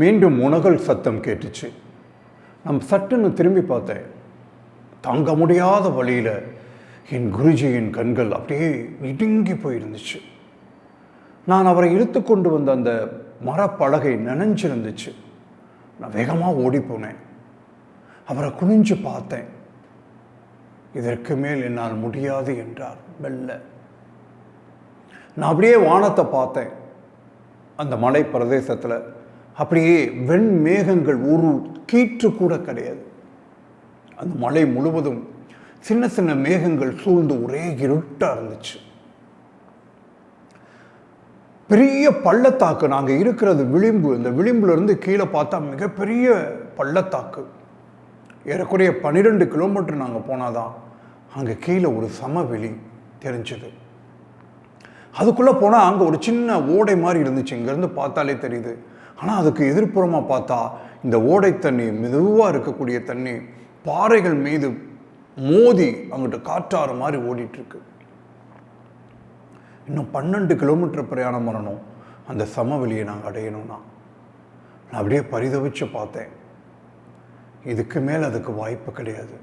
மீண்டும் முனகல் சத்தம் கேட்டுச்சு. சட்டுன்னு திரும்பி பார்த்தேன். தாங்க முடியாத வழியில் என் குருஜியின் கண்கள் அப்படியே இடுங்கி போயிருந்துச்சு. நான் அவரை இழுத்து கொண்டு வந்த அந்த மரப்பலகை நனைஞ்சிருந்துச்சு. நான் வேகமாக ஓடி போனேன். அவரை குனிஞ்சு பார்த்தேன். இதற்கு மேல் என்னால் முடியாது என்றார் மெல்ல. நான் அப்படியே வானத்தை பார்த்தேன். அந்த மலை பிரதேசத்தில் அப்படியே வெண்மேகங்கள் ஒரு கீற்று கூட கிடையாது. அந்த மலை முழுவதும் சின்ன சின்ன மேகங்கள் சூழ்ந்து ஒரே இருட்டாக இருந்துச்சு. பெரிய பள்ளத்தாக்கு. நாங்கள் இருக்கிறது விளிம்பு. இந்த விளிம்புலேருந்து கீழே பார்த்தா மிகப்பெரிய பள்ளத்தாக்கு. ஏறக்குறைய 12 கிலோமீட்டர் நாங்கள் போனாதான் அங்கே கீழே ஒரு சமவெளி தெரிஞ்சுது. அதுக்குள்ளே போனால் அங்கே ஒரு சின்ன ஓடை மாதிரி இருந்துச்சு. இங்கேருந்து பார்த்தாலே தெரியுது. ஆனால் அதுக்கு எதிர்ப்புறமாக பார்த்தா இந்த ஓடை தண்ணி, மெதுவாக இருக்கக்கூடிய தண்ணி பாறைகள் மீது மோதி அங்கிட்ட காற்றாறு மாதிரி ஓடிட்டுருக்கு. இன்னும் 12 கிலோமீட்டர் பிரயாணம் பண்ணணும் அந்த சமவெளியை நாங்கள் அடையணும்னா. நான் அப்படியே பரிதவிச்சு பார்த்தேன். இதுக்கு மேல் அதுக்கு வாய்ப்பு கிடையாது.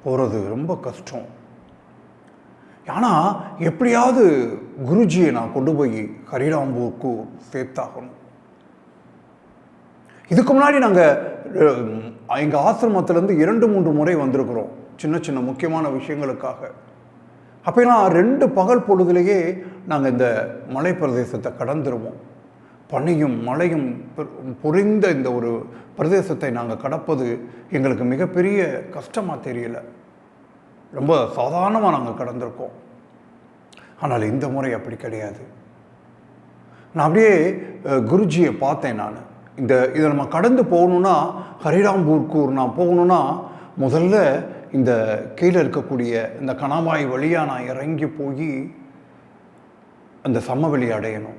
போகிறது ரொம்ப கஷ்டம். ஆனால் எப்படியாவது குருஜியை நான் கொண்டு போய் ஹரிராம்பூருக்கு சேர்த்தாகணும். இதுக்கு முன்னாடி நாங்கள் எங்கள் ஆசிரமத்திலேருந்து 2-3 முறை வந்திருக்கிறோம் சின்ன சின்ன முக்கியமான விஷயங்களுக்காக. அப்போலாம் 2 பகல் பொழுதுலேயே நாங்கள் இந்த மலை பிரதேசத்தை கடந்துருவோம். பனியும் மழையும் பொறிந்த இந்த ஒரு பிரதேசத்தை நாங்கள் கடப்பது எங்களுக்கு மிகப்பெரிய கஷ்டமாக தெரியல. ரொம்ப சாதாரணமாக நாங்கள் கடந்திருக்கோம். ஆனால் இந்த முறை அப்படி கிடையாது. நான் அப்படியே குருஜியை பார்த்தேன். நான் இதை நம்ம கடந்து போகணுன்னா, ஹரிராம்பூருக்கு நான் போகணுன்னா முதல்ல இந்த கீழே இருக்கக்கூடிய இந்த கணவாய் வழியாக நான் இறங்கி போய் அந்த சமவெளி அடையணும்.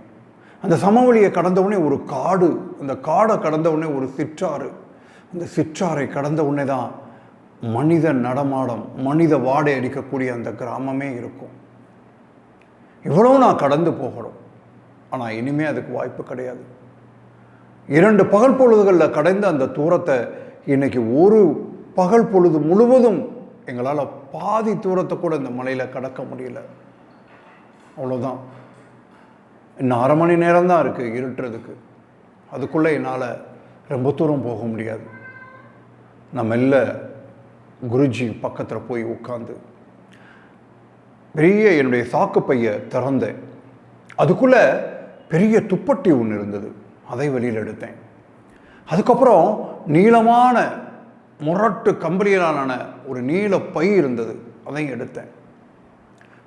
அந்த சமவெளியை கடந்தவுடனே ஒரு காடு, அந்த காடை கடந்தவுடனே ஒரு சிற்றாறு, அந்த சிற்றாறை கடந்த உடனே தான் மனித நடமாடம், மனித வாடை அடிக்கக்கூடிய அந்த கிராமமே இருக்கும். இவ்வளோ நான் கடந்து போகணும். ஆனால் இனிமேல் அதுக்கு வாய்ப்பு கிடையாது. 2 பகல் பொழுதுகளில் கடந்த அந்த தூரத்தை இன்னைக்கு ஒரு பகல் பொழுது முழுவதும் எங்களால் பாதி தூரத்தை கூட இந்த மலையில் கடக்க முடியல. அவ்வளோதான். இன்னும் 1/2 மணி நேரம் தான் இருக்குது இருட்டுறதுக்கு. அதுக்குள்ளே என்னால் ரொம்ப தூரம் போக முடியாது. நான் மெல்ல குருஜி பக்கத்தில் போய் உட்காந்து பெரிய என்னுடைய சாக்கு பையை திறந்தேன். அதுக்குள்ளே பெரிய துப்பட்டி ஒன்று இருந்தது. அதை வெளியில் எடுத்தேன். அதுக்கப்புறம் நீளமான முரட்டு கம்பளியிலான ஒரு நீல பை இருந்தது. அதையும் எடுத்தேன்.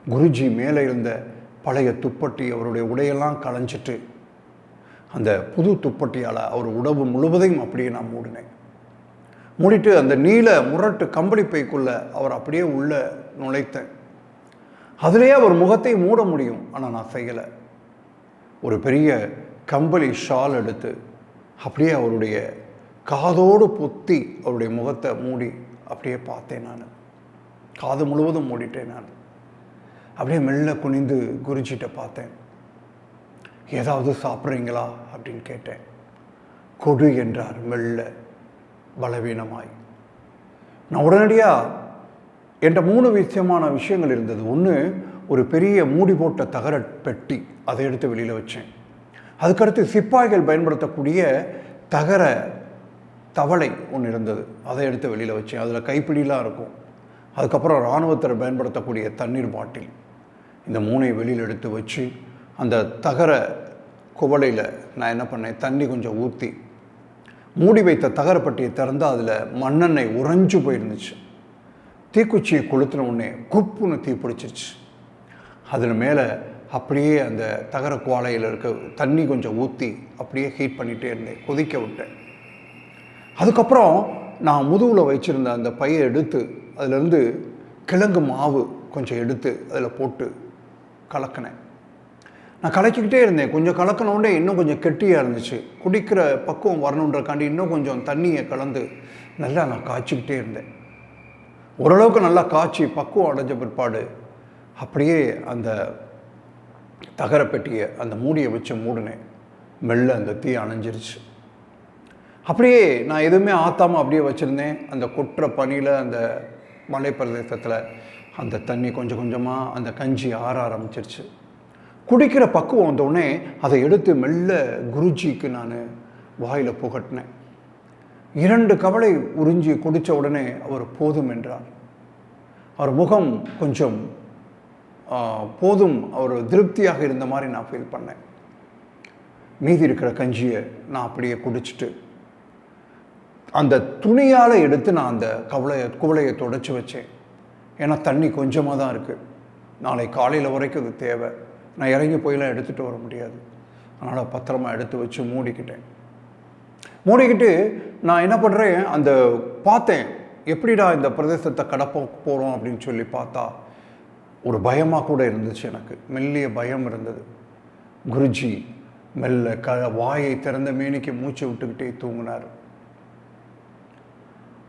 குருஜி மேலே இருந்த பழைய துப்பட்டி, அவருடைய உடையெல்லாம் களைஞ்சிட்டு அந்த புது துப்பட்டியால் அவர் உடம்பு முழுவதையும் அப்படியே நான் மூடினேன். மூடிட்டு அந்த நீல முரட்டு கம்பளி பைக்குள்ளே அவர் அப்படியே உள்ளே நுழைத்தேன். அதிலேயே அவர் முகத்தை மூட முடியும். ஆனால் நான் செய்யலை. ஒரு பெரிய கம்பளி ஷால் எடுத்து அப்படியே அவருடைய காதோடு பொத்தி அவருடைய முகத்தை மூடி அப்படியே பார்த்தேன். நான் காது முழுவதும் மூடிட்டேன். நான் அப்படியே மெல்ல குனிந்து குருஜிட்ட பார்த்தேன். ஏதாவது சாப்பிட்றீங்களா அப்படின்னு கேட்டேன். கொடு என்றார் மெல்ல, பலவீனமாய். நான் உடனடியாக என்கிட்ட 3 வித்தியமான விஷயங்கள் இருந்தது. ஒன்று, ஒரு பெரிய மூடி போட்ட தகர பெட்டி, அதை எடுத்து வெளியில் வச்சேன். அதுக்கடுத்து சிப்பாய்கள் பயன்படுத்தக்கூடிய தகர தவளை ஒன்று இருந்தது. அதை எடுத்து வெளியில் வச்சேன். அதில் கைப்பிடிலாம் இருக்கும். அதுக்கப்புறம் இராணுவத்தில் பயன்படுத்தக்கூடிய தண்ணீர் பாட்டில், இந்த 3ஐயும் வெளியில் எடுத்து வச்சு அந்த தகர குவளையில் நான் என்ன பண்ணேன், தண்ணி கொஞ்சம் ஊற்றி மூடி வைத்த தகரப்பட்டியை திறந்து அதில் மண்ணெண்ணெய் உறைஞ்சு போயிருந்துச்சு. தீக்குச்சியை கொளுத்தின உடனே குப்புன்னு தீ பிடிச்சிருச்சு. அதில் மேலே அப்படியே அந்த தகர குவாலையில் இருக்க தண்ணி கொஞ்சம் ஊற்றி அப்படியே ஹீட் பண்ணிகிட்டே இருந்தேன், கொதிக்க விட்டேன். அதுக்கப்புறம் நான் முதுகில் வச்சுருந்த அந்த பையை எடுத்து அதிலேருந்து கிழங்கு மாவு கொஞ்சம் எடுத்து அதில் போட்டு கலக்கினேன். நான் கலக்கிக்கிட்டே இருந்தேன். கொஞ்சம் கலக்கினோடனே இன்னும் கொஞ்சம் கெட்டியாக இருந்துச்சு. குடிக்கிற பக்குவம் வரணுன்றக்காண்டி இன்னும் கொஞ்சம் தண்ணியை கலந்து நல்லா நான் காய்ச்சிக்கிட்டே இருந்தேன். ஓரளவுக்கு நல்லா காய்ச்சி பக்குவம் அடைஞ்ச பிற்பாடு அப்படியே அந்த தகர பெட்டியை அந்த மூடியை வச்சு மூடினேன். மெல்ல அந்த தீ அணைஞ்சிருச்சு. அப்படியே நான் எதுவுமே ஆற்றாமல் அப்படியே வச்சுருந்தேன். அந்த கொட்டுற பனியில் அந்த மலை பிரதேசத்தில் அந்த தண்ணி கொஞ்சம் கொஞ்சமாக அந்த கஞ்சி ஆற ஆரம்பிச்சிருச்சு. குடிக்கிற பக்குவம் வந்தோடனே அதை எடுத்து மெல்ல குருஜிக்கு நான் வாயில் புகட்டினேன். 2 கவலை உறிஞ்சி குடித்த உடனே அவர் போதும் என்றார். அவர் முகம் கொஞ்சம் போதும், அவர் திருப்தியாக இருந்த மாதிரி நான் ஃபீல் பண்ணேன். மீதி இருக்கிற கஞ்சியை நான் அப்படியே குடிச்சிட்டு அந்த துணியால் எடுத்து நான் அந்த குவளையை துடைச்சி வச்சேன். ஏன்னா தண்ணி கொஞ்சமாக தான் இருக்குது, நாளை காலையில் வரைக்கும் அது தேவை, நான் இறங்கி போயெல்லாம் எடுத்துகிட்டு வர முடியாது. அதனால் பத்திரமா எடுத்து வச்சு மூடிக்கிட்டு நான் என்ன பண்ணுறேன், அந்த பார்த்தேன் எப்படிடா இந்த பிரதேசத்தை கடப்ப போகிறோம் அப்படின்னு சொல்லி பார்த்தா ஒரு பயமாக கூட இருந்துச்சு. எனக்கு மெல்லிய பயம் இருந்தது. குருஜி மெல்ல வாயை திறந்த மேனிக்கு மூச்சு விட்டுக்கிட்டே தூங்கினார்.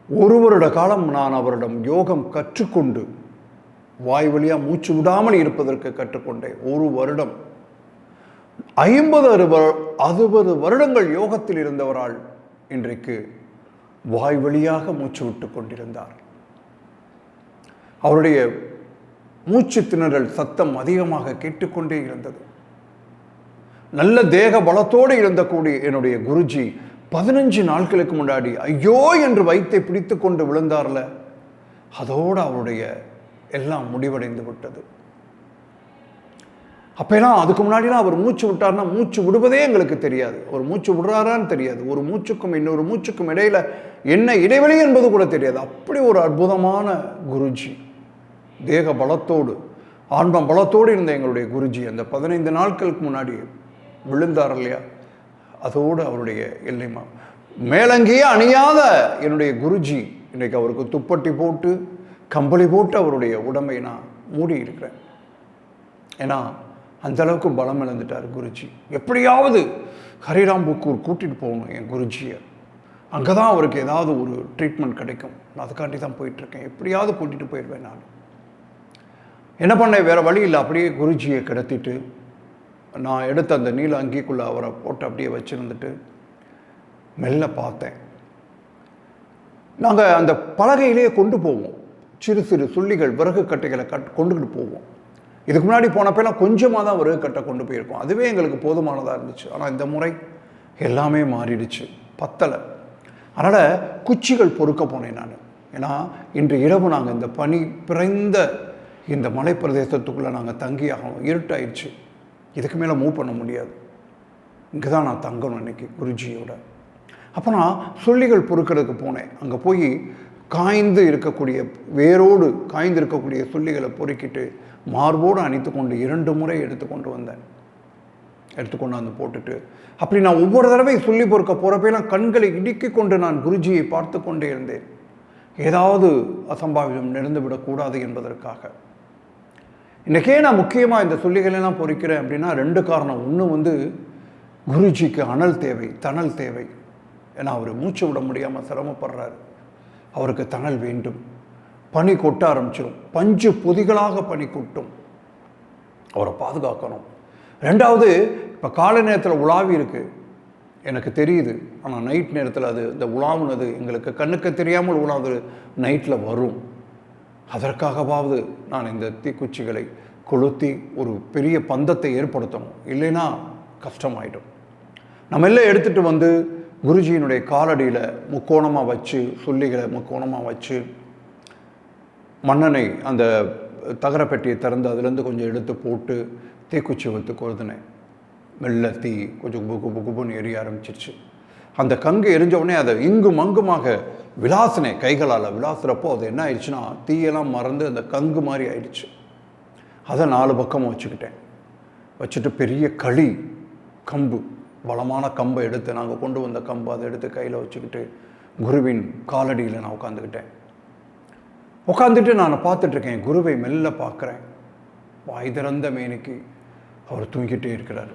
1 வருட காலம் நான் அவரிடம் யோகம் கற்றுக்கொண்டு வாய் வழியாக மூச்சு விடாமல் இருப்பதற்கு கற்றுக்கொண்டேன். 1 வருடம் 50-60 வருடங்கள் யோகத்தில் இருந்தவரால் இன்றைக்கு வாய் வழியாக மூச்சு விட்டு கொண்டிருந்தார். அவருடைய மூச்சு திணறல் சத்தம் அதிகமாக கேட்டுக்கொண்டே இருந்தது. நல்ல தேக பலத்தோடு இருந்தக்கூடிய என்னுடைய குருஜி 15 நாட்களுக்கு முன்னாடி ஐயோ என்று வயிற்றை பிடித்து கொண்டு விழுந்தார்ல, அதோடு அவருடைய எல்லாம் முடிவடைந்து விட்டது. அப்பெல்லாம் அதுக்கு முன்னாடிலாம் அவர் மூச்சு விட்டார்னா மூச்சு விடுவதே எங்களுக்கு தெரியாது. ஒரு மூச்சு விடுறாரான்னு தெரியாது, ஒரு மூச்சுக்கும் இன்னொரு மூச்சுக்கும் இடையில என்ன இடைவெளி என்பது கூட தெரியாது. அப்படி ஒரு அற்புதமான குருஜி, தேக பலத்தோடு ஆன்ம பலத்தோடு இருந்த எங்களுடைய குருஜி அந்த 15 நாட்களுக்கு முன்னாடி விழுந்தார் இல்லையா, அதோடு அவருடைய எல்லைமா மேலங்கியே அணியாத என்னுடைய குருஜி இன்றைக்கு அவருக்கு துப்பட்டி போட்டு கம்பளி போட்டு அவருடைய உடம்பை நான் மூடி இருக்கிறேன். ஏன்னா அந்த அளவுக்கு பலம் இழந்துட்டார் குருஜி. எப்படியாவது ஹரிராம்புக்கூர் கூட்டிகிட்டு போகணும் என் குருஜியை, அங்கே தான் அவருக்கு ஏதாவது ஒரு ட்ரீட்மெண்ட் கிடைக்கும். நான் அதுக்காண்டி தான் போயிட்டுருக்கேன். எப்படியாவது கூட்டிகிட்டு போயிடுவேன். நான் என்ன பண்ணேன், வேறு வழி இல்லை. அப்படியே குருஜியை கிடத்திட்டு நான் எடுத்த அந்த நீல அங்கிக்குள்ளே அவரை போட்டு அப்படியே வச்சுருந்துட்டு மெல்ல பார்த்தேன். நாங்கள் அந்த பலகையிலேயே கொண்டு போவோம், சிறு சிறு சுள்ளிகள் விறகு கட்டைகளை கொண்டுக்கிட்டு போவோம். இதுக்கு முன்னாடி போனப்பெல்லாம் கொஞ்சமாக தான் விறகு கட்டை கொண்டு போயிருக்கோம், அதுவே எங்களுக்கு போதுமானதாக இருந்துச்சு. ஆனால் இந்த முறை எல்லாமே மாறிடுச்சு, பத்தலை. அதனால் குச்சிகள் பொறுக்க போனேன் நான். ஏன்னா இன்று இரவு நாங்கள் இந்த பனி பிறந்த இந்த மலை பிரதேசத்துக்குள்ளே நாங்கள் தங்கி ஆகணும், இருட்டாயிடுச்சு, இதுக்கு மேலே மூவ் பண்ண முடியாது, இங்கே தான் நான் தங்கணும் இன்றைக்கி குருஜியோட. அப்போ நான் சொல்லிகள் பொறுக்கிறதுக்கு போனேன். அங்கே போய் காய்ந்து இருக்கக்கூடிய வேரோடு காய்ந்து இருக்கக்கூடிய சொல்லிகளை பொறுக்கிட்டு மார்போடு அணித்து கொண்டு 2 முறை எடுத்துக்கொண்டு வந்தேன். எடுத்துக்கொண்டு வந்து போட்டுட்டு அப்படி நான் ஒவ்வொரு தடவை சொல்லி பொறுக்க போகிறப்பெல்லாம் கண்களை இடுக்கி கொண்டு நான் குருஜியை பார்த்து கொண்டே இருந்தேன், ஏதாவது அசம்பாவிதம் நடந்துவிடக்கூடாது என்பதற்காக. இன்றைக்கே நான் முக்கியமாக இந்த சொல்லிகளெல்லாம் பொறிக்கிறேன் அப்படின்னா 2 காரணம். ஒன்று குருஜிக்கு அனல் தேவை, தணல் தேவை. ஏன்னா அவர் மூச்சு விட முடியாமல் சிரமப்படுறாரு, அவருக்கு தணல் வேண்டும். பனி கொட்ட ஆரம்பிச்சிடும், பஞ்சு பொதிகளாக பனி கொட்டும், அவரை பாதுகாக்கணும். 2வது, இப்போ காலை நேரத்தில் உலாவி இருக்குது எனக்கு தெரியுது, ஆனால் நைட் நேரத்தில் அது இந்த உலாவுனது எங்களுக்கு கண்ணுக்கு தெரியாமல் உலாவது நைட்டில் வரும். அதற்காகவாவது நான் இந்த தீக்குச்சிகளை கொளுத்தி ஒரு பெரிய பந்தத்தை ஏற்படுத்தணும், இல்லைன்னா கஷ்டமாயிடும். நம்ம எல்லாம் எடுத்துகிட்டு வந்து குருஜியினுடைய காலடியில் முக்கோணமாக வச்சு சொல்லிகளை முக்கோணமாக வச்சு மண்ணெண்ணெய் அந்த தகரப்பெட்டியை திறந்து அதுலேருந்து கொஞ்சம் எடுத்து போட்டு தீக்குச்சி வைத்து கொழுதுனேன். மெல்ல தீ கொஞ்சம் குபுன்னு எரிய ஆரம்பிச்சிருச்சு. அந்த கங்கு எரிஞ்ச உடனே அதை இங்கும் அங்குமாக விளாசினேன், கைகளால் விளாசுறப்போ அது என்ன ஆயிடுச்சுன்னா தீயெல்லாம் மறந்து அந்த கங்கு மாதிரி ஆயிடுச்சு. அதை 4 பக்கமும் வச்சுட்டு பெரிய களி கம்பு, பலமான கம்பை எடுத்து நாங்கள் கொண்டு வந்த கம்பு அதை எடுத்து கையில் வச்சுக்கிட்டு குருவின் காலடியில் நான் உட்காந்துட்டு நான் பார்த்துட்ருக்கேன். குருவை மெல்ல பார்க்குறேன், வாய் திறந்த மேனிக்கு அவர் தூங்கிட்டே இருக்கிறார்.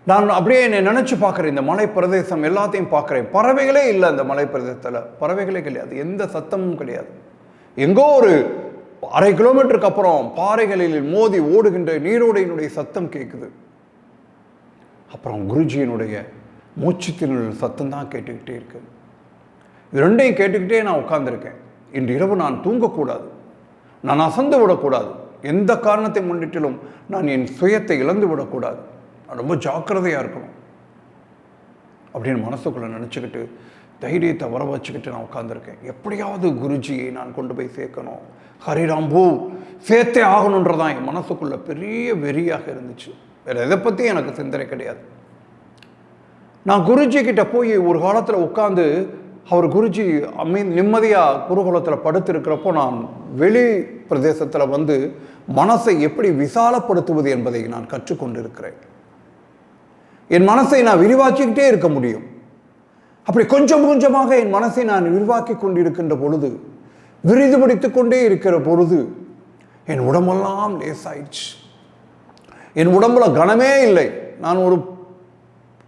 நான் அப்படியே என்னை நினச்சி பார்க்குறேன், இந்த மலை பிரதேசம் எல்லாத்தையும் பார்க்குறேன். பறவைகளே இல்லை அந்த மலை பிரதேசத்தில், பறவைகளே கிடையாது, எந்த சத்தமும் கிடையாது. எங்கோ ஒரு 1/2 கிலோமீட்டருக்கு அப்புறம் பாறைகளில் மோதி ஓடுகின்ற நீரோடையினுடைய சத்தம் கேட்குது. அப்புறம் குருஜியினுடைய மூச்சு திணறல் சத்தம் தான் கேட்டுக்கிட்டே இருக்கு. இது ரெண்டையும் கேட்டுக்கிட்டே நான் உட்கார்ந்துருக்கேன். இன்று இரவு நான் தூங்கக்கூடாது, நான் அசந்து விடக்கூடாது, எந்த காரணத்தை முன்னிட்டிலும் நான் என் சுயத்தை இழந்து விடக்கூடாது, நான் ரொம்ப ஜாக்கிரதையாக இருக்கணும் அப்படின்னு மனசுக்குள்ளே நினச்சிக்கிட்டு தைரியத்தை வர வச்சுக்கிட்டு நான் உட்காந்துருக்கேன். எப்படியாவது குருஜியை நான் கொண்டு போய் சேர்க்கணும், ஹரிராம்பூ சேர்த்தே ஆகணுன்றதான் என் மனசுக்குள்ள பெரிய வெறியாக இருந்துச்சு. வேறு எதை பற்றி எனக்கு சிந்தனை கிடையாது. நான் குருஜி கிட்ட போய் ஒரு காலத்தில் உட்காந்து அவர் குருஜி நிம்மதியாக குருகுலத்தில் படுத்திருக்கிறப்போ நான் வெளி பிரதேசத்தில் வந்து மனசை எப்படி விசாலப்படுத்துவது என்பதை நான் கற்றுக்கொண்டிருக்கிறேன். என் மனசை நான் விரிவாக்கிக்கிட்டே இருக்க முடியும். அப்படி கொஞ்சம் கொஞ்சமாக என் மனசை நான் விரிவாக்கி கொண்டிருக்கின்ற பொழுது, விரிதுபடுத்திக் கொண்டே இருக்கிற பொழுது என் உடம்பெல்லாம் லேசாயிடுச்சு. என் உடம்புல கனமே இல்லை. நான் ஒரு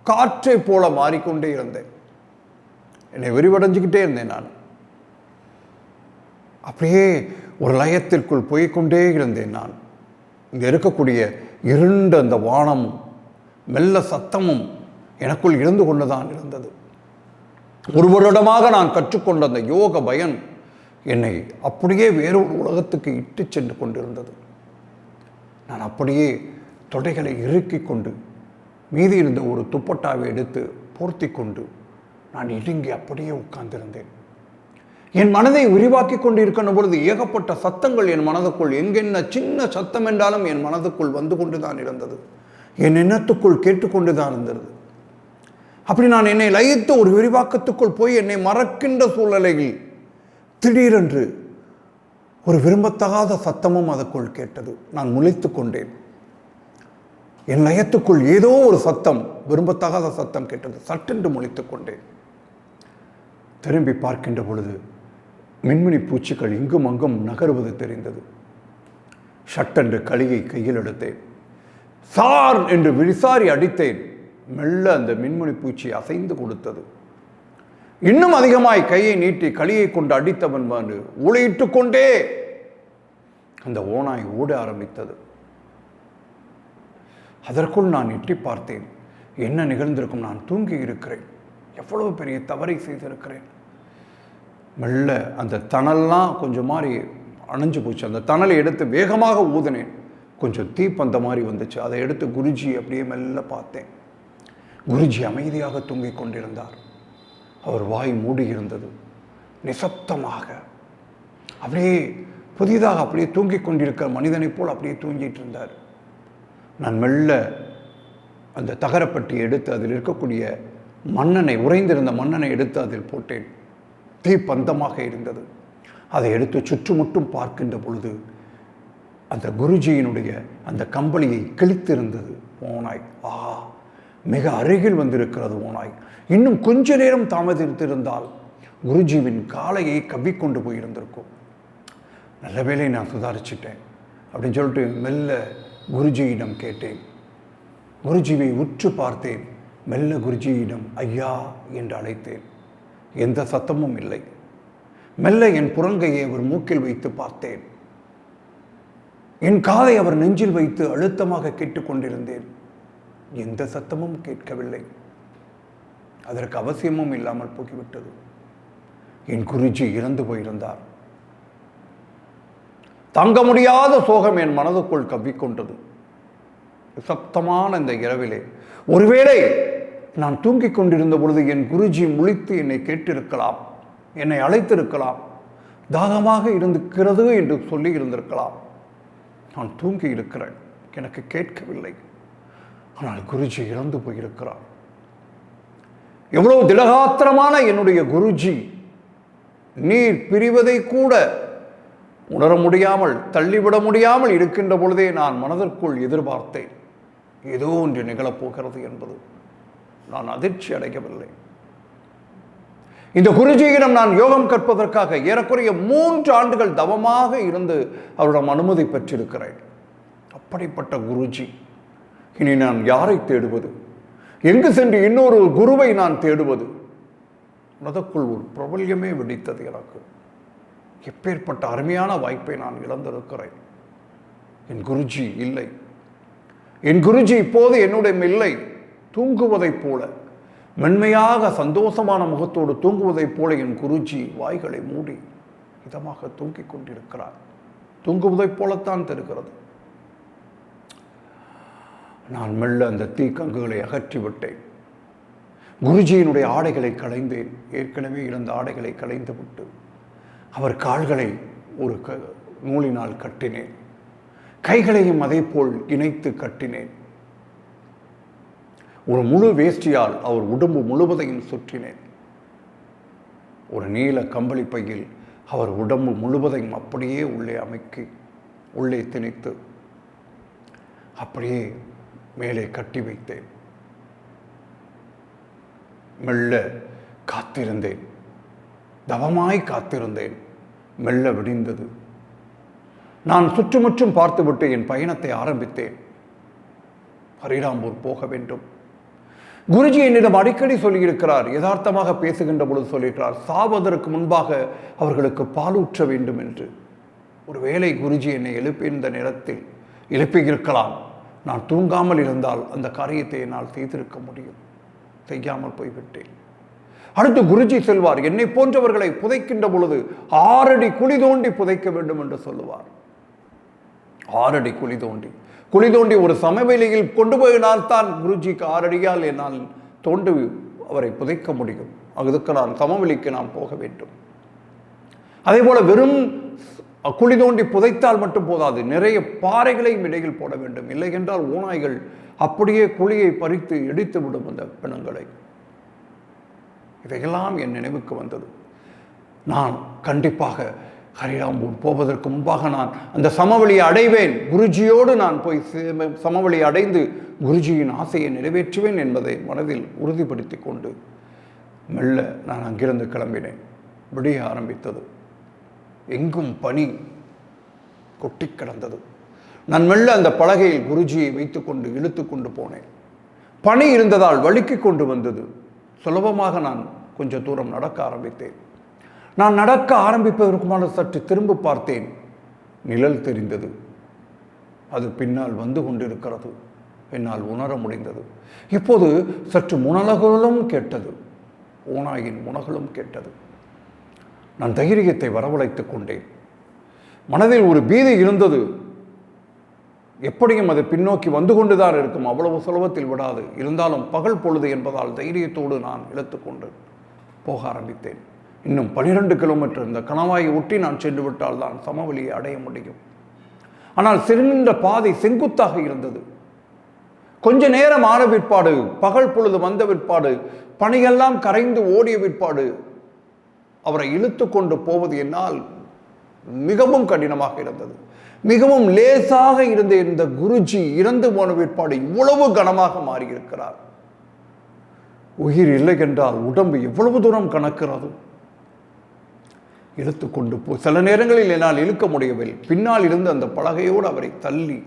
காற்றை போல மாறிக்கொண்டே இருந்தேன். என்னை விரிவடைஞ்சுக்கிட்டே இருந்தேன். நான் அப்படியே ஒரு லயத்திற்குள் போய்கொண்டே இருந்தேன். நான் இங்கே இருக்கக்கூடிய இருண்ட அந்த வானமும் மெல்ல சத்தமும் எனக்குள் இருந்து கொண்டுதான் இருந்தது. ஒரு வருடமாக நான் கற்றுக்கொண்ட அந்த யோக பயன் என்னை அப்படியே வேறொரு உலகத்துக்கு இட்டு சென்று கொண்டிருந்தது. நான் அப்படியே தொடைகளை இறுக்கி கொண்டு மீதி இருந்த ஒரு துப்பட்டாவை எடுத்து போர்த்தி கொண்டு நான் இடுங்கி அப்படியே உட்கார்ந்திருந்தேன். என் மனதை விரிவாக்கி கொண்டு இருக்கின்ற பொழுது ஏகப்பட்ட சத்தங்கள் என் மனதுக்குள், எங்கென்ன சின்ன சத்தம் என்றாலும் என் மனதுக்குள் வந்து கொண்டு தான் இருந்தது. என் எண்ணத்துக்குள் கேட்டுக்கொண்டு தான் இருந்தது. அப்படி நான் என்னை லயித்து ஒரு விரிவாக்கத்துக்குள் போய் என்னை மறக்கின்ற சூழ்நிலையில் திடீரென்று ஒரு விரும்பத்தகாத சத்தமும் அதற்குள் கேட்டது. நான் முழித்து கொண்டேன். என் லயத்துக்குள் ஏதோ ஒரு சத்தம், விரும்பத்தகாத சத்தம் கேட்டது. சட்டென்று முழித்து கொண்டேன். திரும்பி பார்க்கின்ற பொழுது மின்மினி பூச்சிகள் இங்கும் அங்கும் நகருவது தெரிந்தது. சட்டென்று களியை கையில் எடுத்தேன். சார் என்று விசாரி அடித்தேன். மெல்ல அந்த மின்மினி பூச்சி அசைந்து கொடுத்தது. இன்னும் அதிகமாய் கையை நீட்டி களியை கொண்டு அடித்தவன் வந்து ஊழையிட்டு கொண்டே அந்த ஓநாய் ஓட ஆரம்பித்தது. அதற்குள் நான் எட்டி பார்த்தேன். என்ன நிகழ்ந்திருக்கும்? நான் தூங்கி இருக்கிறேன். எவ்வளவு பெரிய தவறை செய்திருக்கிறேன். மெல்ல அந்த தணல்லாம் கொஞ்சம் மாதிரி அணைஞ்சு போச்சு. அந்த தணலை எடுத்து வேகமாக ஊதினேன். கொஞ்சம் தீப்பந்த மாதிரி வந்துச்சு. அதை எடுத்து குருஜி அப்படியே மெல்ல பார்த்தேன். குருஜி அமைதியாக தூங்கிக் கொண்டிருந்தார். அவர் வாய் மூடி இருந்தது. நிசப்தமாக அப்படியே புதிதாக அப்படியே தூங்கிக் கொண்டிருக்கிற மனிதனைப் போல் அப்படியே தூங்கிட்டு இருந்தார். நான் மெல்ல அந்த தகரப்பட்டியை எடுத்து அதில் இருக்கக்கூடிய மண்ணெண்ணை, உறைந்திருந்த மண்ணெண்ணை எடுத்து அதில் போட்டேன். தீப்பந்தமாக இருந்தது. அதை எடுத்து சுற்றுமுட்டும் பார்க்கின்ற பொழுது அந்த குருஜியினுடைய அந்த கம்பளியை கிழித்திருந்தது ஓநாய். மிக அருகில் வந்திருக்கிறது ஓநாய். இன்னும் கொஞ்ச நேரம் தாமதித்திருந்தால் குருஜிவின் காலையை கவ்விக்கொண்டு போயிருந்திருக்கும். நல்ல வேளை நான் சுதாரிச்சிட்டேன் அப்படின்னு சொல்லிட்டு மெல்ல குருஜியிடம் கேட்டேன். குருஜியை உற்று பார்த்தேன். மெல்ல குருஜியிடம் ஐயா என்று அழைத்தேன். எந்த சத்தமும் இல்லை. மெல்ல என் புறங்கையை அவர் மூக்கில் வைத்து பார்த்தேன். என் காதை அவர் நெஞ்சில் வைத்து அழுத்தமாக கேட்டுக்கொண்டிருந்தேன். எந்த சத்தமும் கேட்கவில்லை. அதற்கு அவசியமும் இல்லாமல் போய்விட்டது. என் குருஜி இறந்து போயிருந்தார். தாங்க முடியாத சோகம் என் மனதுக்குள் கவ்விக்கொண்டது. சப்தமான இந்த இரவிலே ஒருவேளை நான் தூங்கிக் கொண்டிருந்த பொழுது என் குருஜி முழித்து என்னை கேட்டிருக்கலாம், என்னை அழைத்திருக்கலாம், தாகமாக இருந்திருக்கிறது என்று சொல்லி இருந்திருக்கலாம். நான் தூங்கி இருக்கிறேன், எனக்கு கேட்கவில்லை. ஆனால் குருஜி இறந்து போயிருக்கிறார். எவ்வளவு திடகாத்திரமான என்னுடைய குருஜி நீர் பிரிவதை கூட உணர முடியாமல், தள்ளிவிட முடியாமல் இருக்கின்ற பொழுதே நான் மனதிற்குள் எதிர்பார்த்தேன் ஏதோ ஒன்று நிகழப்போகிறது என்பது. நான் அதிர்ச்சி அடையவில்லை. இந்த குருஜியிடம் நான் யோகம் கற்பதற்காக ஏறக்குறைய 3 ஆண்டுகள் தவமாக இருந்து அவரிடம் அனுமதி பெற்றிருக்கிறேன். அப்படிப்பட்ட குருஜி இனி நான் யாரை தேடுவது? எங்கு சென்று இன்னொரு குருவை நான் தேடுவது? மனதுக்குள் ஒரு பிரபல்யமே வெடித்தது எனக்கு. எப்பேற்பட்ட அருமையான வாய்ப்பை நான் இழந்திருக்கிறேன். என் குருஜி இல்லை. என் குருஜி இப்போது என்னுடைய இல்லை. தூங்குவதைப் போல மென்மையாக சந்தோஷமான முகத்தோடு தூங்குவதைப் போல என் குருஜி வாய்களை மூடி இதமாக தூங்கிக் கொண்டிருக்கிறார். தூங்குவதைப் போலத்தான் தெரிகிறது. நான் மெல்ல அந்த தீக்கங்குகளை அகற்றிவிட்டேன். குருஜியினுடைய ஆடைகளை களைந்தேன். ஏற்கனவே இருந்த ஆடைகளை களைந்து விட்டு அவர் கால்களை ஒரு நூலினால் கட்டினேன். கைகளையும் அதே போல் இணைத்து கட்டினேன். ஒரு முழு வேஷ்டியால் அவர் உடம்பு முழுவதையும் சுற்றினேன். ஒரு நீல கம்பளி பையில் அவர் உடம்பு முழுவதையும் அப்படியே உள்ளே அமைக்கி உள்ளே திணித்து அப்படியே மேலே கட்டி வைத்தேன். மெல்ல காத்திருந்தேன். தவமாய் காத்திருந்தேன். மெல்ல விடிந்தது. நான் சுற்றுமுற்றும் பார்த்துவிட்டு என் பயணத்தை ஆரம்பித்தேன். ஹரிராம்பூர் போக வேண்டும். குருஜி என்னிடம் அடிக்கடி சொல்லியிருக்கிறார். யதார்த்தமாக பேசுகின்ற பொழுது சொல்லியிருக்கிறார், சாவதற்கு முன்பாக அவர்களுக்கு பாலூற்ற வேண்டும் என்று. ஒருவேளை குருஜி என்னை எழுப்பியிருந்த நேரத்தில் எழுப்பியிருக்கலாம். நான் தூங்காமல் இருந்தால் அந்த காரியத்தை என்னால் செய்திருக்க முடியும். செய்யாமல் போய்விட்டேன். அடுத்து குருஜி செல்வார். என்னை போன்றவர்களை புதைக்கின்ற பொழுது 6 அடி குழி தோண்டி புதைக்க வேண்டும் என்று சொல்லுவார். 6 அடி குழி தோண்டி ஒரு சமவெளியில் கொண்டு போயினால்தான் குருஜிக்கு 6 அடியால் என்னால் தோண்டி அவரை புதைக்க முடியும். அதுக்கு நான் சமவெளிக்கு நான் போக வேண்டும். அதே போல வெறும் குழி தோண்டி புதைத்தால் மட்டும் போதாது, நிறைய பாறைகளையும் இடையில் போட வேண்டும். இல்லை என்றால் ஓநாய்கள் அப்படியே குழியை பறித்து இடித்து விடும் அந்த பிணங்களை. இதையெல்லாம் என் நினைவுக்கு வந்தது. நான் கண்டிப்பாக ஹரிராம்பூர் போவதற்கு முன்பாக நான் அந்த சமவெளியை அடைவேன். குருஜியோடு நான் போய் சமவெளியை அடைந்து குருஜியின் ஆசையை நிறைவேற்றுவேன் என்பதை மனதில் உறுதிப்படுத்தி கொண்டு மெல்ல நான் அங்கிருந்து கிளம்பினேன். விடிய ஆரம்பித்தது. எங்கும் பனி கொட்டி கிடந்தது. நான் மெல்ல அந்த பலகையில் குருஜியை வைத்துக்கொண்டு இழுத்து கொண்டு போனேன். பனி இருந்ததால் வழுக்கி கொண்டு வந்தது. சுலபமாக நான் கொஞ்சம் தூரம் நடக்க ஆரம்பித்தேன். நான் நடக்க ஆரம்பிப்பதற்குமான சற்று திரும்ப பார்த்தேன். நிழல் தெரிந்தது. அது பின்னால் வந்து கொண்டிருக்கிறது. என்னால் உணர முடிந்தது. இப்போது சற்று முனகலும் கேட்டது. ஓநாயின் முனகலும் கேட்டது. நான் தைரியத்தை வரவழைத்துக் கொண்டேன். மனதில் ஒரு பீதி இருந்தது. எப்படியும் அது பின்னோக்கி வந்து கொண்டுதான் இருக்கும். அவ்வளவு சுலபத்தில் விடாது. இருந்தாலும் பகல் பொழுது என்பதால் தைரியத்தோடு நான் இழுத்துக்கொண்டு போக ஆரம்பித்தேன். இன்னும் 12 கிலோமீட்டர் இந்த கணவாயை ஒட்டி நான் சென்று விட்டால் தான் சமவெளியை அடைய முடியும். ஆனால் சிறுநின்ற பாதை செங்குத்தாக இருந்தது. கொஞ்ச நேரம் ஆன பிற்பாடு, பகல் பொழுது வந்த பிற்பாடு, பனியெல்லாம் கரைந்து ஓடிய பிற்பாடு அவரை இழுத்து கொண்டு போவது என்னால் மிகவும் கடினமாக இருந்தது. மிகவும் லேசாக இருந்த இந்த குருஜி இறந்து போன பிற்பாடு இவ்வளவு கனமாக மாறியிருக்கிறார். உயிர் இல்லை என்றால் உடம்பு எவ்வளவு தூரம் கணக்கிறது. இழுத்து கொண்டு போய் சில நேரங்களில் என்னால் இழுக்க முடியவில்லை. பின்னால் இருந்து அந்த பலகையோடு அவரை தள்ளி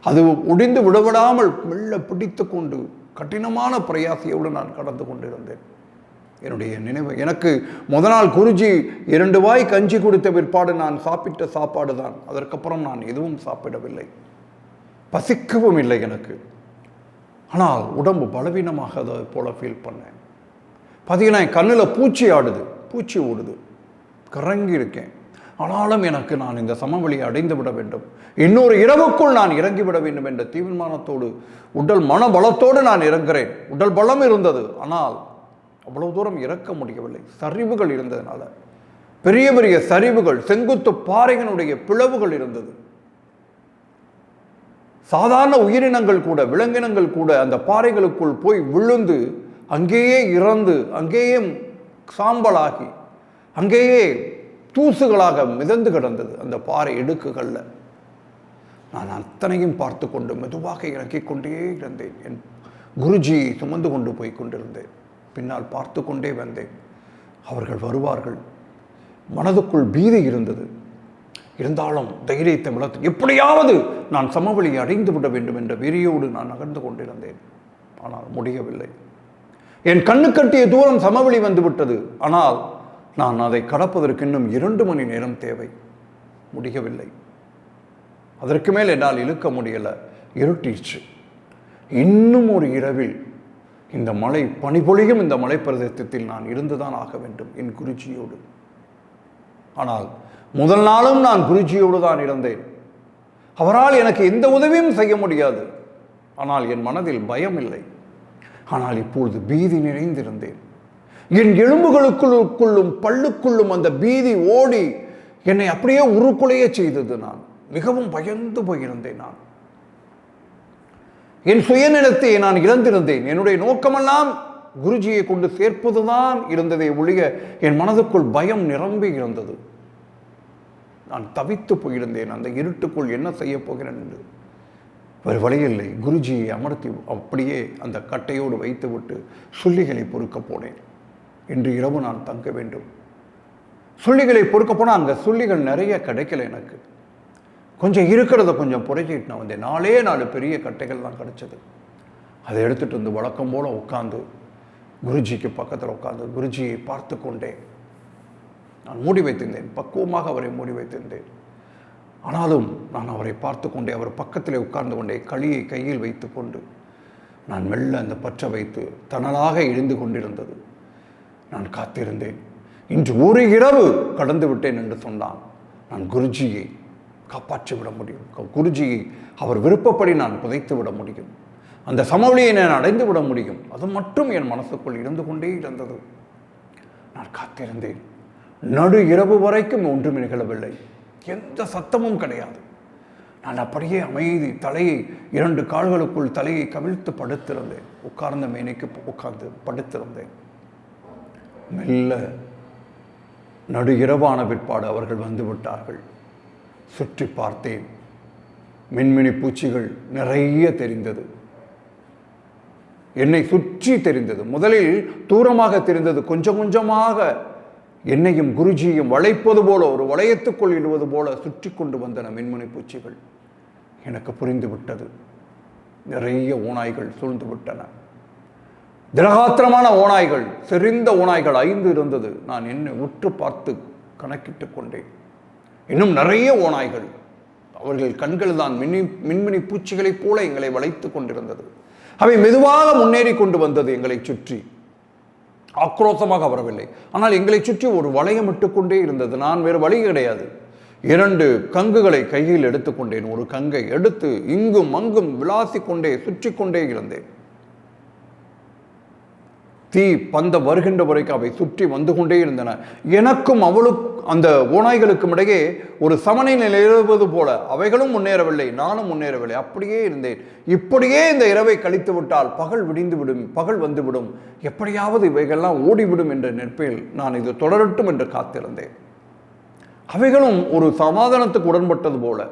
அது ஒடிந்து விடவிடாமல் மெல்ல பிடித்து கொண்டு கடினமான பிரயாசையோடு நான் கடந்து கொண்டிருந்தேன். என்னுடைய நினைவு எனக்கு நாள் குருஜி 2 வாய் கஞ்சி கொடுத்த பிற்பாடு நான் சாப்பிட்ட சாப்பாடு தான். அதற்கப்புறம் நான் எதுவும் சாப்பிடவில்லை. பசிக்கவும் இல்லை எனக்கு. ஆனால் உடம்பு பலவீனமாக அதை போல ஃபீல் பண்ணேன். பார்த்தீங்கன்னா என் கண்ணில் பூச்சி ஓடுது. கறங்கி இருக்கேன். ஆனாலும் எனக்கு நான் இந்த சமவெளியை அடைந்து விட வேண்டும். இன்னொரு இரவுக்குள் நான் இறங்கிவிட வேண்டும் என்ற தீர்மானத்தோடு உடல் மனபலத்தோடு நான் இறங்குகிறேன். உடல் பலம் இருந்தது. ஆனால் அவ்வளவு தூரம் இறக்க முடியவில்லை. சரிவுகள் இருந்ததுனால பெரிய பெரிய சரிவுகள், செங்குத்து பாறைகளுடைய பிளவுகள் இருந்தது. சாதாரண உயிரினங்கள் கூட, விலங்கினங்கள் கூட அந்த பாறைகளுக்குள் போய் விழுந்து அங்கேயே இறந்து, அங்கேயே சாம்பலாகி, அங்கேயே தூசுகளாக மிதந்து கிடந்தது அந்த பாறை இடுக்குகளில். நான் அத்தனையும் பார்த்து கொண்டு மெதுவாக இறக்கிக் கொண்டே இருந்தேன். என் குருஜியை சுமந்து கொண்டு போய் கொண்டிருந்தேன். பின்னால் பார்த்து கொண்டே வந்தேன். அவர்கள் வருவார்கள். மனதுக்குள் பீதி இருந்தது. இருந்தாலும் தைரியத்தை வளர்த்து எப்படியாவது நான் சமவெளியை அடைந்து விட வேண்டும் என்ற வெறியோடு நான் நகர்ந்து கொண்டிருந்தேன். ஆனால் முடியவில்லை. என் கண்ணு கட்டிய தூரம் சமவெளி வந்துவிட்டது. ஆனால் நான் அதை கடப்பதற்கு இன்னும் 2 மணி நேரம் தேவை. முடியவில்லை. அதற்கு மேல் என்னால் இழுக்க முடியலை. இருட்டிச்சு. இன்னும் ஒரு இரவில் இந்த மலை பனிபொழியும் இந்த மலை பிரதேசத்தில் நான் இருந்துதான் ஆக வேண்டும் என் குருஜியோடு. ஆனால் முதல் நாளும் நான் குருஜியோடு தான் இருந்தேன். அவரால் எனக்கு எந்த உதவியும் செய்ய முடியாது. ஆனால் என் மனதில் பயம் இல்லை. ஆனால் இப்பொழுது பீதி நிறைந்திருந்தேன். என் எலும்புகளுக்குள்ளும் பல்லுக்குள்ளும் அந்த பீதி ஓடி என்னை அப்படியே உருக்குலைய செய்தது. நான் மிகவும் பயந்து போயிருந்தேன். நான் என் சுயநிலத்தை நான் இழந்திருந்தேன். என்னுடைய நோக்கமெல்லாம் குருஜியை கொண்டு சேர்ப்பதுதான் இருந்ததை ஒழிய என் மனதுக்குள் பயம் நிரம்பி இருந்தது. நான் தவித்து போயிருந்தேன். அந்த இருட்டுக்குள் என்ன செய்ய போகிறேன் என்று வேறு வழியில்லை. குருஜியை அமர்த்தி அப்படியே அந்த கட்டையோடு வைத்துவிட்டு சுள்ளிகளை பொறுக்க போனேன். இன்று இரவு நான் தங்க வேண்டும். சுள்ளிகளை பொறுக்க போனால் அங்கே சுள்ளிகள் நிறைய கிடைக்கல. எனக்கு கொஞ்சம் இருக்கிறத கொஞ்சம் புரைச்சிட்டு நான் வந்தேன். 4 பெரிய கட்டைகள் தான் கிடைச்சது. அதை எடுத்துகிட்டு வந்து வழக்கம் போல் உட்காந்து குருஜிக்கு பக்கத்தில் உட்காந்து குருஜியை பார்த்து கொண்டே நான் மூடி வைத்திருந்தேன். பக்குவமாக அவரை மூடி வைத்திருந்தேன். ஆனாலும் நான் அவரை பார்த்து கொண்டே அவர் பக்கத்தில் உட்கார்ந்து கொண்டே களியை கையில் வைத்து கொண்டு நான் மெல்ல அந்த பற்ற வைத்து தணலாக எழுந்து கொண்டிருந்தது. நான் காத்திருந்தேன். இன்று ஒரு இரவு கடந்து விட்டேன் என்று சொன்னான். நான் குருஜியை காப்பாற்றி விட முடியும். குருஜியை அவர் விருப்பப்படி நான் புதைத்து விட முடியும். அந்த சமவெளியை நான் அடைந்து விட முடியும். அது மட்டும் என் மனசுக்குள் இருந்து கொண்டே இருந்தது. நான் காத்திருந்தேன். நடு இரவு வரைக்கும் ஒன்றும் நிகழவில்லை. எந்த சத்தமும் கிடையாது. நான் அப்படியே அமைதி தலையை 2 கால்களுக்குள் தலையை கவிழ்த்து படுத்திருந்தேன். உட்கார்ந்த மேனைக்கு உட்கார்ந்து படுத்திருந்தேன். மெல்ல நடு இரவான பிற்பாடு அவர்கள் வந்து விட்டார்கள். சுற்றி பார்த்தேன். மின்மினி பூச்சிகள் நிறைய தெரிந்தது. என்னை சுற்றி தெரிந்தது. முதலில் தூரமாக தெரிந்தது. கொஞ்சம் கொஞ்சமாக என்னையும் குருஜியும் வளைப்பது போல ஒரு வளையத்துக்குள் இடுவது போல சுற்றி கொண்டு வந்தன மின்மினி பூச்சிகள். எனக்கு புரிந்து விட்டது. நிறைய ஓநாய்கள் சூழ்ந்து விட்டன. திரகாத்திரமான ஓநாய்கள், செறிந்த ஓநாய்கள் 5 இருந்தது. நான் என்னை உற்று பார்த்து கணக்கிட்டு கொண்டேன். இன்னும் நிறைய ஓநாய்கள். அவர்கள் கண்கள் தான் மின்மினி பூச்சிகளைப் போல எங்களை வளைத்து கொண்டிருந்தது. அவை மெதுவாக முன்னேறி கொண்டு வந்தது. எங்களை சுற்றி ஆக்ரோஷமாக வரவில்லை. ஆனால் எங்களை சுற்றி ஒரு வளையம் இட்டுக்கொண்டே இருந்தது. நான் வேறு வழி கிடையாது. 2 கங்குகளை கையில் எடுத்துக்கொண்டேன். ஒரு கங்கை எடுத்து இங்கும் அங்கும் விளாசி கொண்டே சுற்றி கொண்டே இருந்தேன். தீ பந்த வருகின்ற வரைக்கும் அவை சுற்றி வந்து கொண்டே இருந்தன. எனக்கும் அவளுக்கு அந்த ஓநாய்களுக்கும் இடையே ஒரு சமநிலை நிலவுவது போல அவைகளும் முன்னேறவில்லை, நானும் முன்னேறவில்லை. அப்படியே இருந்தேன். இப்படியே இந்த இரவை கழித்து விட்டால் பகல் விடிந்துவிடும், பகல் வந்துவிடும், எப்படியாவது இவைகள்லாம் ஓடிவிடும் என்ற நெற்பில் நான் இது தொடரட்டும் என்று காத்திருந்தேன். அவைகளும் ஒரு சமாதானத்துக்கு உடன்பட்டது போல,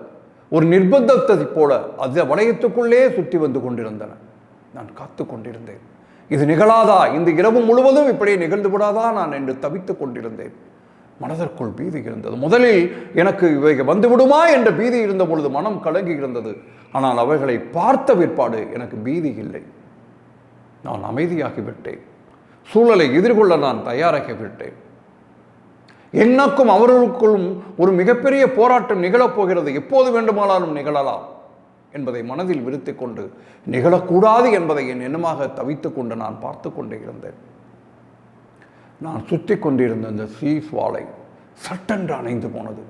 ஒரு நிர்பந்தத்தை போல அந்த வளையத்துக்குள்ளே சுற்றி வந்து கொண்டிருந்தன. நான் காத்து கொண்டிருந்தேன். இது நிகழாதா, இந்த இரவு முழுவதும் இப்படியே நிகழ்ந்து விடாதா நான் என்று தவித்துக் கொண்டிருந்தேன். மனதிற்குள் பீதி இருந்தது. முதலில் எனக்கு இவை வந்துவிடுமா என்ற பீதி இருந்த பொழுது மனம் கலங்கி இருந்தது. ஆனால் அவைகளை பார்த்த பிற்பாடு எனக்கு பீதி இல்லை. நான் அமைதியாகிவிட்டேன். சூழலை எதிர்கொள்ள நான் தயாராகிவிட்டேன். எனக்கும் அவர்களுக்குள்ளும் ஒரு மிகப்பெரிய போராட்டம் நிகழப்போகிறது. எப்போது வேண்டுமானாலும் நிகழலாம் என்பதை மனதில் விருத்தி கொண்டு நிகழக்கூடாது என்பதை என் எண்ணமாக தவித்து கொண்டு நான் பார்த்து கொண்டே இருந்தேன். நான் சுற்றி கொண்டிருந்த அந்த சீஸ் வாழை சட்டென்று அணைந்து போனது.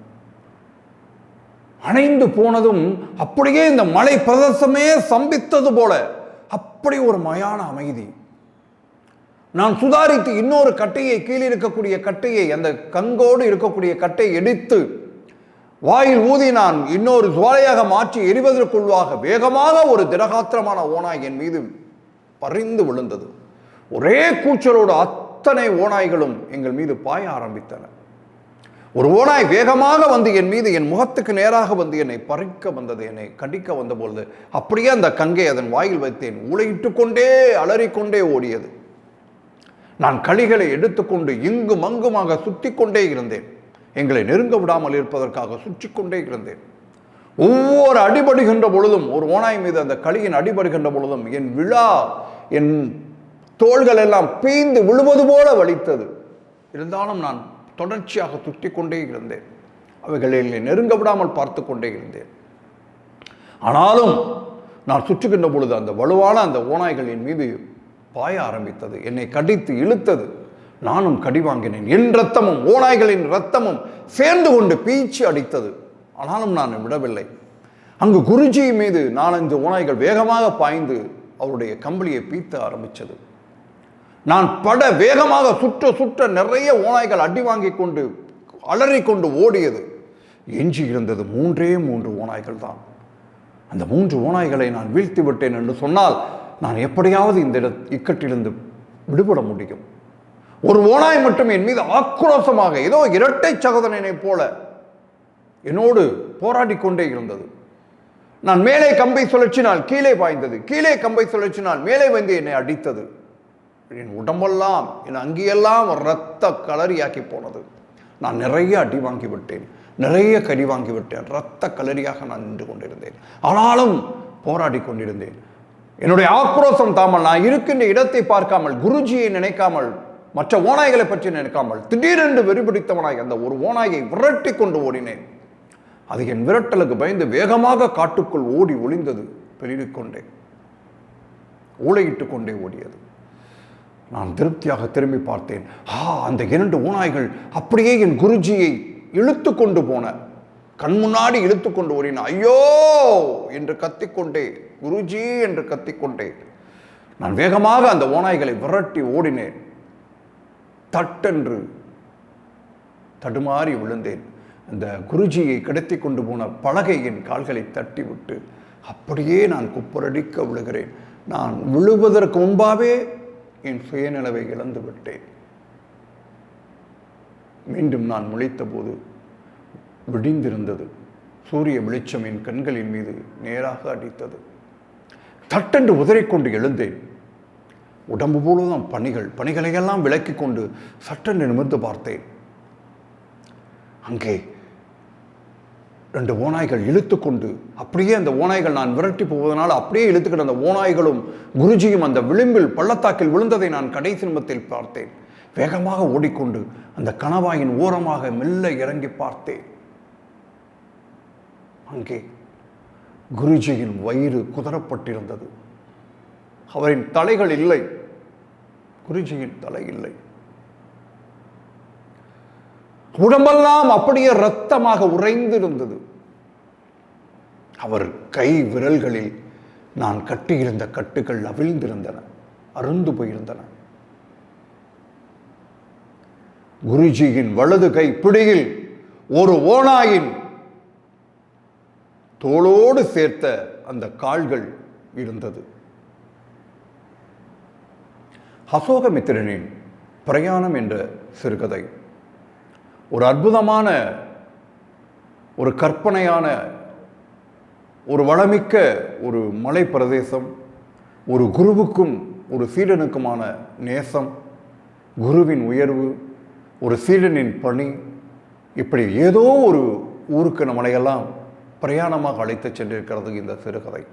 அணைந்து போனதும் அப்படியே இந்த மலை பிரதேசமே சம்பித்தது போல அப்படி ஒரு மயான அமைதி. நான் சுதாரித்து இன்னொரு கட்டையை, கீழே இருக்கக்கூடிய கட்டையை, அந்த கங்கோடு இருக்கக்கூடிய கட்டையை எடுத்து வாயில் ஊதி நான் இன்னொரு சுவாலையாக மாற்றி எரிவதற்குள்ளாக வேகமாக ஒரு திரகாத்திரமான ஓநாய் என் மீது பறிந்து விழுந்தது. ஒரே கூச்சலோடு அத்தனை ஓநாய்களும் எங்கள் மீது பாய ஆரம்பித்தன. ஒரு ஓநாய் வேகமாக வந்து என் மீது, என் முகத்துக்கு நேராக வந்து என்னை பறிக்க வந்தது, என்னை கடிக்க வந்த பொழுது அப்படியே அந்த கங்கை அதன் வாயில் வைத்தேன். ஊளையிட்டு கொண்டே அலறிக்கொண்டே ஓடியது. நான் களிகளை எடுத்துக்கொண்டு இங்கும் அங்குமாக சுற்றி கொண்டே இருந்தேன். எங்களை நெருங்க விடாமல் இருப்பதற்காக சுற்றி கொண்டே இருந்தேன். ஒவ்வொரு அடிபடுகின்ற பொழுதும், ஒரு ஓநாய் மீது அந்த களியின் அடிபடுகின்ற பொழுதும் என் தோள்கள் எல்லாம் பீய்ந்து விழுவது போல வலித்தது. இருந்தாலும் நான் தொடர்ச்சியாக சுற்றி கொண்டே இருந்தேன். அவைகளை நெருங்க விடாமல் பார்த்து கொண்டே இருந்தேன். ஆனாலும் நான் சுற்றுகின்ற பொழுது அந்த வலுவான அந்த ஓநாய்கள் என் மீது பாய ஆரம்பித்தது, என்னை கடித்து இழுத்தது. நானும் கடி வாங்கினேன். என் இரத்தமும் ஓநாய்களின் இரத்தமும் சேர்ந்து கொண்டு பீச்சு அடித்தது. ஆனாலும் நான் விடவில்லை. அங்கு குருஜி மீது 4-5 ஓநாய்கள் வேகமாக பாய்ந்து அவருடைய கம்பளியை பீத்த ஆரம்பித்தது. நான் பட வேகமாக சுற்ற நிறைய ஓநாய்கள் அடி வாங்கி கொண்டு அலறிக்கொண்டு ஓடியது. எஞ்சி இருந்தது 3 ஓநாய்கள் தான். அந்த 3 ஓநாய்களை நான் வீழ்த்தி விட்டேன் என்று சொன்னால் நான் எப்படியாவது இந்த இக்கட்டிலிருந்து விடுபட முடியும். ஒரு ஓநாய் மட்டும் என் மீது ஆக்ரோஷமாக ஏதோ இரட்டை சகோதரனை போல என்னோடு போராடி கொண்டே இருந்தது. நான் மேலே கம்பை சுழற்றினால் கீழே பாய்ந்தது, கீழே கம்பை சுழற்றினால் மேலே வந்து என்னை அடித்தது. என் உடம்பெல்லாம் என் அங்கியெல்லாம் இரத்த கலரியாக்கி போனது. நான் நிறைய அடி வாங்கி விட்டேன், நிறைய கடி வாங்கி விட்டேன். இரத்த கலரியாக நான் நின்று கொண்டிருந்தேன். ஆனாலும் போராடி கொண்டிருந்தேன். என்னுடைய ஆக்ரோஷம் தாமல், நான் இருக்கின்ற இடத்தை பார்க்காமல், குருஜியை நினைக்காமல், மற்ற ஓநாய்களை பற்றி நினைக்காமல், திடீரென்று வெறிபிடித்தவனாய் அந்த ஒரு ஓநாயை விரட்டி கொண்டு ஓடினேன். அது என் விரட்டலுக்கு பயந்து வேகமாக காட்டுக்குள் ஓடி ஒளிந்தது. பெருகிக்கொண்டே ஊளையிட்டு கொண்டே ஓடியது. நான் திருப்தியாக திரும்பி பார்த்தேன். அந்த 2 ஓநாய்கள் அப்படியே என் குருஜியை இழுத்து கொண்டு போன, கண் முன்னாடி இழுத்து கொண்டு ஓடின. ஐயோ என்று கத்திக்கொண்டே, குருஜி என்று கத்திக்கொண்டே நான் வேகமாக அந்த ஓநாய்களை விரட்டி ஓடினேன். தட்டென்று தடுமாறி விழுந்தேன். அந்த குருஜியை கடத்தி கொண்டு போன பலகை என் கால்களை தட்டி விட்டு அப்படியே நான் குப்புரடிக்க விழுகிறேன். நான் விழுவதற்கு முன்பாகவே என் சுயநிலவை இழந்து விட்டேன். மீண்டும் நான் முழித்த போது விடிந்திருந்தது. சூரிய வெளிச்சம் என் கண்களின் மீது நேராக அடித்தது. தட்டென்று உதறிக்கொண்டு எழுந்தேன். உடம்பு முழுவதும் பணிகளையெல்லாம் விலக்கி கொண்டு சட்டென்று நிமிர்ந்து பார்த்தேன். அங்கே 2 ஓநாய்கள் இழுத்து கொண்டு அப்படியே, அந்த ஓநாய்கள் நான் விரட்டி போவதனால் அப்படியே இழுத்துக்கிட்டு அந்த ஓநாய்களும் குருஜியும் அந்த விளிம்பில் பள்ளத்தாக்கில் விழுந்ததை நான் கடைசி நிமிடத்தில் பார்த்தேன். வேகமாக ஓடிக்கொண்டு அந்த கணவாயின் ஓரமாக மெல்ல இறங்கி பார்த்தேன். அங்கே குருஜியின் வயிறு குதறப்பட்டிருந்தது. அவரின் தலைகள் இல்லை, குருஜியின் தலை இல்லை. உடம்பெல்லாம் அப்படியே இரத்தமாக உறைந்திருந்தது. அவர் கை விரல்களில் நான் கட்டியிருந்த கட்டுகள் அவிழ்ந்திருந்தன, அருந்து போயிருந்தன. குருஜியின் வலது கை பிடியில் ஒரு ஓநாயின் தோளோடு சேர்த்த அந்த கால்கள் இருந்தது. அசோகமித்திரனின் பிரயாணம் என்ற சிறுகதை ஒரு அற்புதமான, ஒரு கற்பனையான, ஒரு வளமிக்க ஒரு மலை பிரதேசம், ஒரு குருவுக்கும் ஒரு சீடனுக்குமான நேசம், குருவின் உயர்வு, ஒரு சீடனின் பணி, இப்படி ஏதோ ஒரு ஊருக்கு நம்மளையெல்லாம் பிரயாணமாக அழைத்து சென்றிருக்கிறது இந்த சிறுகதை.